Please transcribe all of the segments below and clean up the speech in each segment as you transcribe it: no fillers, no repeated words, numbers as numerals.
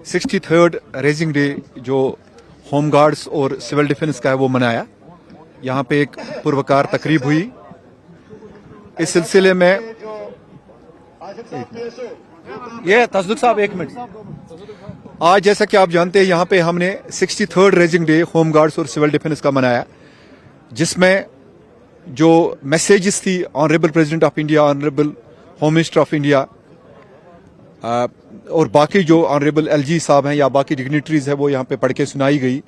63rd raising day जो home guards और civil defence का है वो मनाया। यहाँ पे एक पुरवकार तकरीब हुई। इस सिलसिले में ये तसदुक साहब एक मिनट। आज जैसा कि आप जानते हैं यहाँ पे हमने 63rd raising day home guards और सिविल डिफेंस का मनाया, जिसमें जो मैसेजेस थी honourable president of India, honourable home minister of India और बाकी जो ऑनरेबल एलजी साहब हैं या बाकी डिग्निटरीज है वो यहाँ पे पढ़ के सुनाई गई।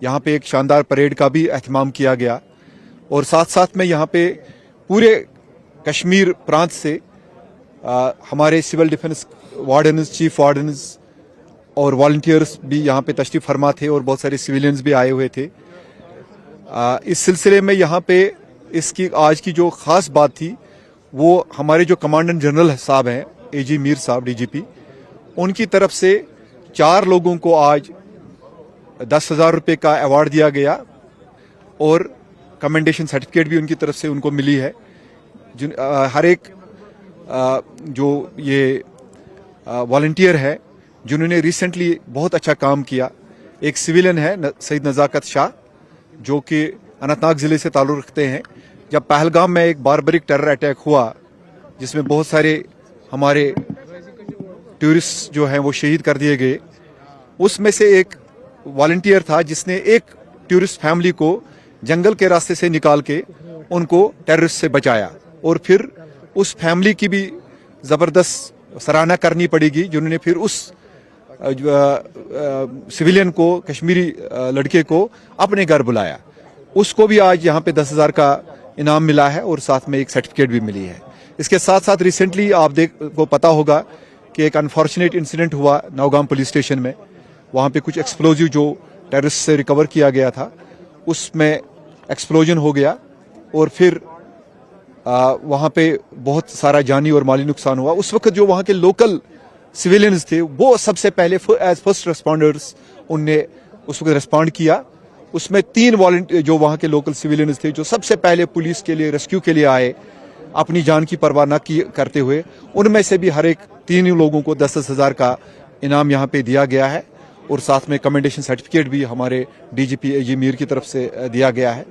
यहाँ पे एक शानदार परेड का भी एहतमाम किया गया और साथ साथ में यहाँ पे पूरे कश्मीर प्रांत से हमारे civil defence wardens, chief wardens और वॉलंटियर्स भी यहाँ पे तशरीफ फरमा थे और बहुत सारे सिविलियंस भी आए हुए थे। इस सिलसिले में यहाँ पे इसकी आज की जो खास बात थी वो हमारे जो कमांडेंट जनरल साहब हैं, एजी मीर साहब डीजीपी, उनकी तरफ से 4 लोगों को आज 10,000 रुपये का अवार्ड दिया गया और कमेंडेशन सर्टिफिकेट भी उनकी तरफ से उनको मिली है। हर एक जो ये वॉलंटियर है जिन्होंने रिसेंटली बहुत अच्छा काम किया। एक सिविलियन है सईद नज़ाकत शाह जो कि अनंतनाग जिले से ताल्लुक़ रखते हैं। जब पहलगाम में एक बारबरिक टेरर अटैक हुआ जिसमें बहुत सारे हमारे टूरिस्ट जो हैं वो शहीद कर दिए गए, उसमें से एक वॉलंटियर था जिसने एक टूरिस्ट फैमिली को जंगल के रास्ते से निकाल के उनको टेररिस्ट से बचाया और फिर उस फैमिली की भी ज़बरदस्त सराहना करनी पड़ेगी जिन्होंने फिर उस सिविलियन को, कश्मीरी लड़के को अपने घर बुलाया। उसको भी आज यहाँ पे 10,000 का इनाम मिला है और साथ में एक सर्टिफिकेट भी मिली है। इसके साथ साथ रिसेंटली को पता होगा कि एक अनफॉर्चुनेट इंसिडेंट हुआ नौगाम पुलिस स्टेशन में। वहाँ पे कुछ एक्सप्लोजिव जो टेररिस्ट से रिकवर किया गया था उसमें एक्सप्लोजन हो गया और फिर वहाँ पे बहुत सारा जानी और माली नुकसान हुआ। उस वक्त जो वहाँ के लोकल सिविलियंस थे वो सबसे पहले एज फर्स्ट रिस्पॉन्डर्स उनने उस वक्त रिस्पॉन्ड किया। उसमें 3 वॉलंटियर जो वहाँ के लोकल सिविलियंस थे जो सबसे पहले पुलिस के लिए रेस्क्यू के लिए आए अपनी जान की परवाह न करते हुए, उनमें से भी हर एक 3 लोगों को 10,000 का इनाम यहाँ पे दिया गया है और साथ में कमेंडेशन सर्टिफिकेट भी हमारे डीजीपी एजी मीर की तरफ से दिया गया है।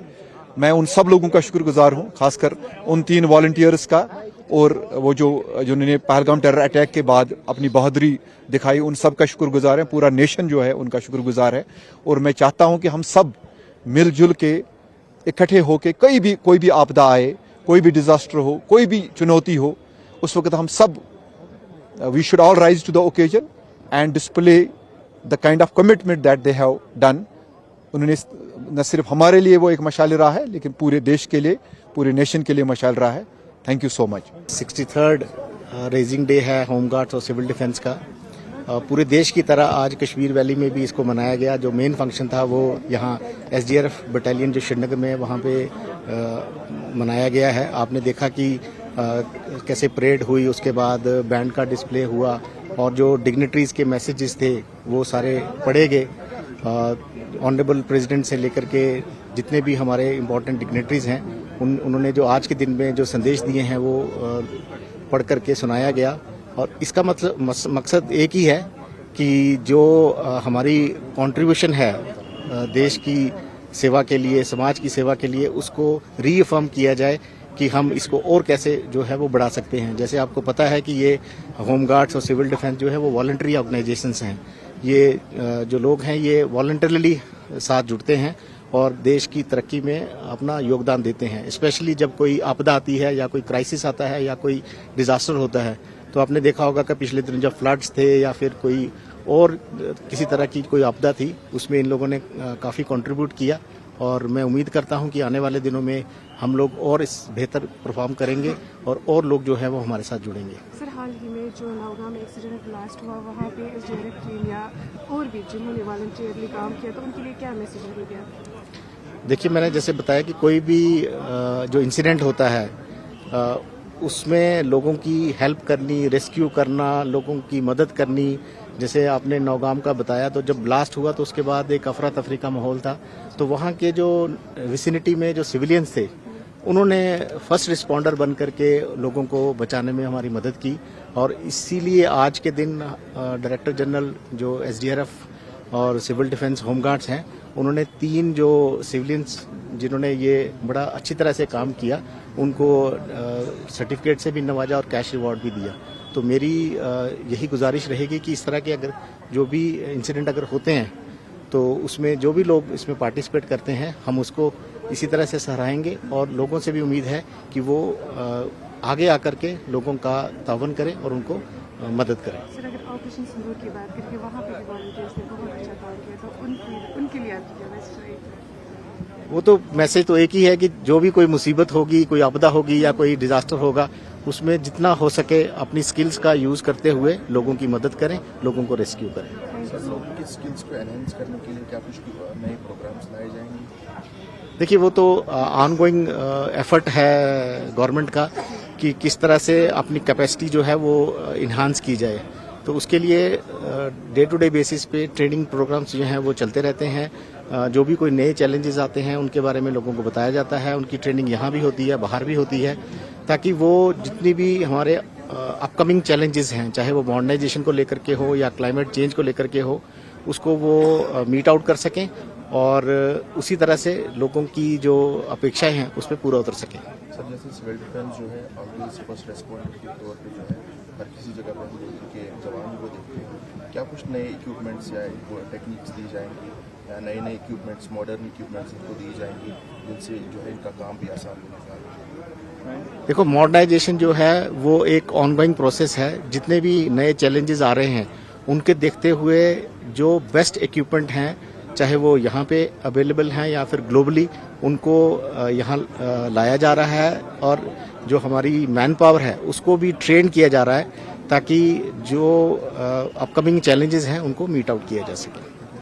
मैं उन सब लोगों का शुक्रगुजार हूँ, खासकर उन 3 वॉलंटियर्स का और वो जिन्होंने पहलगाम टेरर अटैक के बाद अपनी बहादुरी दिखाई, उन सब का शुक्रगुजार है। पूरा नेशन जो है उनका शुक्रगुजार है और मैं चाहता हूँ कि हम सब मिलजुल के इकट्ठे होके कोई भी आपदा आए, कोई भी डिजास्टर हो, कोई भी चुनौती हो, उस वक्त हम सब we should all rise to the occasion and display the kind of commitment that they have done. उन्होंने न सिर्फ हमारे लिए वो एक मशाल राह है लेकिन पूरे देश के लिए, पूरे नेशन के लिए मशाल राह है। Thank you so much. 63rd raising day है होम गार्ड्स और सिविल डिफेंस का। पूरे देश की तरह आज कश्मीर वैली में भी इसको मनाया गया। जो मेन फंक्शन था वो यहाँ एसडीआरएफ बटालियन जो श्रीनगर में वहाँ पे मनाया गया है। आपने देखा कि कैसे परेड हुई, उसके बाद बैंड का डिस्प्ले हुआ और जो डिग्निटरीज के मैसेजेस थे वो सारे पढ़े गए। ऑनरेबल प्रेसिडेंट से लेकर के जितने भी हमारे इम्पोर्टेंट डिग्निटरीज हैं उन्होंने जो आज के दिन में जो संदेश दिए हैं वो पढ़ करके सुनाया गया। और इसका मकसद एक ही है कि जो हमारी कंट्रीब्यूशन है देश की सेवा के लिए, समाज की सेवा के लिए, उसको रीअफर्म किया जाए कि हम इसको और कैसे जो है वो बढ़ा सकते हैं। जैसे आपको पता है कि ये होम गार्ड्स और सिविल डिफेंस जो है वो वॉलंटरी ऑर्गेनाइजेशंस हैं। ये जो लोग हैं ये वॉलंटरली साथ जुड़ते हैं और देश की तरक्की में अपना योगदान देते हैं। स्पेशली जब कोई आपदा आती है या कोई क्राइसिस आता है या कोई डिजास्टर होता है, तो आपने देखा होगा कि पिछले दिनों जब फ्लड्स थे या फिर कोई और किसी तरह की कोई आपदा थी, उसमें इन लोगों ने काफ़ी कंट्रीब्यूट किया और मैं उम्मीद करता हूं कि आने वाले दिनों में हम लोग और इस बेहतर परफॉर्म करेंगे और लोग जो है वो हमारे साथ जुड़ेंगे। सर, हाल ही में जो नौगाम में एक्सीडेंट ब्लास्ट हुआ वहाँ पे एसडीआरएफ टीम या और भी जिन्होंने वॉलंटियरली काम किया, तो उनके लिए क्या मैसेज रहेगा? देखिए, मैंने जैसे बताया कि कोई भी जो इंसिडेंट होता है उसमें लोगों की हेल्प करनी, रेस्क्यू करना, लोगों की मदद करनी। जैसे आपने नौगाम का बताया, तो जब ब्लास्ट हुआ तो उसके बाद एक अफरा तफरी का माहौल था, तो वहाँ के जो विसिनिटी में जो सिविलियंस थे उन्होंने फर्स्ट रिस्पॉन्डर बन करके लोगों को बचाने में हमारी मदद की और इसीलिए आज के दिन डायरेक्टर जनरल जो एसडीआरएफ और सिविल डिफेंस होमगार्ड्स हैं, उन्होंने 3 जो सिविलियंस जिन्होंने ये बड़ा अच्छी तरह से काम किया उनको सर्टिफिकेट से भी नवाजा और कैश रिवॉर्ड भी दिया। तो मेरी यही गुजारिश रहेगी कि इस तरह के अगर जो भी इंसिडेंट अगर होते हैं तो उसमें जो भी लोग इसमें पार्टिसिपेट करते हैं हम उसको इसी तरह से सराहेंगे और लोगों से भी उम्मीद है कि वो आगे आकर के लोगों का तावन करें और उनको मदद करें। सर, अगर ऑपरेशन सिंदूर की बात करें, वहाँ पे भी वॉलंटियर्स ने बहुत अच्छा काम किया, तो उनके लिए आपकी क्या मैसेज रहेगी? वो तो मैसेज तो एक ही है कि जो भी कोई मुसीबत होगी, कोई आपदा होगी या कोई डिजास्टर होगा, उसमें जितना हो सके अपनी स्किल्स का यूज करते हुए लोगों की मदद करें, लोगों को रेस्क्यू करें। सर, लोगों की स्किल्स को एनहेंस करने के लिए क्या कुछ नए प्रोग्राम्स लाए जाएंगे? देखिए, वो तो ऑनगोइंग एफर्ट है गवर्नमेंट का कि किस तरह से अपनी कैपेसिटी जो है वो इन्हांस की जाए। तो उसके लिए डे टू डे बेसिस पे ट्रेनिंग प्रोग्राम्स जो हैं वो चलते रहते हैं। जो भी कोई नए चैलेंजेस आते हैं उनके बारे में लोगों को बताया जाता है। उनकी ट्रेनिंग यहाँ भी होती है, बाहर भी होती है, ताकि वो जितनी भी हमारे अपकमिंग चैलेंजेस हैं, चाहे वो मॉडर्नाइजेशन को लेकर के हो या क्लाइमेट चेंज को लेकर के हो, उसको वो मीट आउट कर सकें और उसी तरह से लोगों की जो अपेक्षाएं हैं उस पर पूरा उतर सकें। सर, जैसे सिविल डिफेंस जो है ऑलवेज फर्स्ट रेस्पॉन्डर के तौर पे जो है हर किसी जगह पर हम लोग के जवान को देखते हैं, क्या कुछ नए इक्विपमेंट्स या इनको टेक्निक्स दी जाएंगी या नए नए इक्विपमेंट्स, मॉडर्न इक्विपमेंट्स इनको दी जाएंगी जिनसे जो है इनका काम भी आसान होगा? देखो, मॉडर्नाइजेशन जो है वो एक ऑनगोइंग प्रोसेस है। जितने भी नए चैलेंजेस आ रहे हैं उनके देखते हुए जो बेस्ट इक्विपमेंट हैं, चाहे वो यहाँ पे अवेलेबल हैं या फिर ग्लोबली, उनको यहाँ लाया जा रहा है और जो हमारी मैन पावर है उसको भी ट्रेन किया जा रहा है ताकि जो अपकमिंग चैलेंजेस हैं उनको मीट आउट किया जा सके।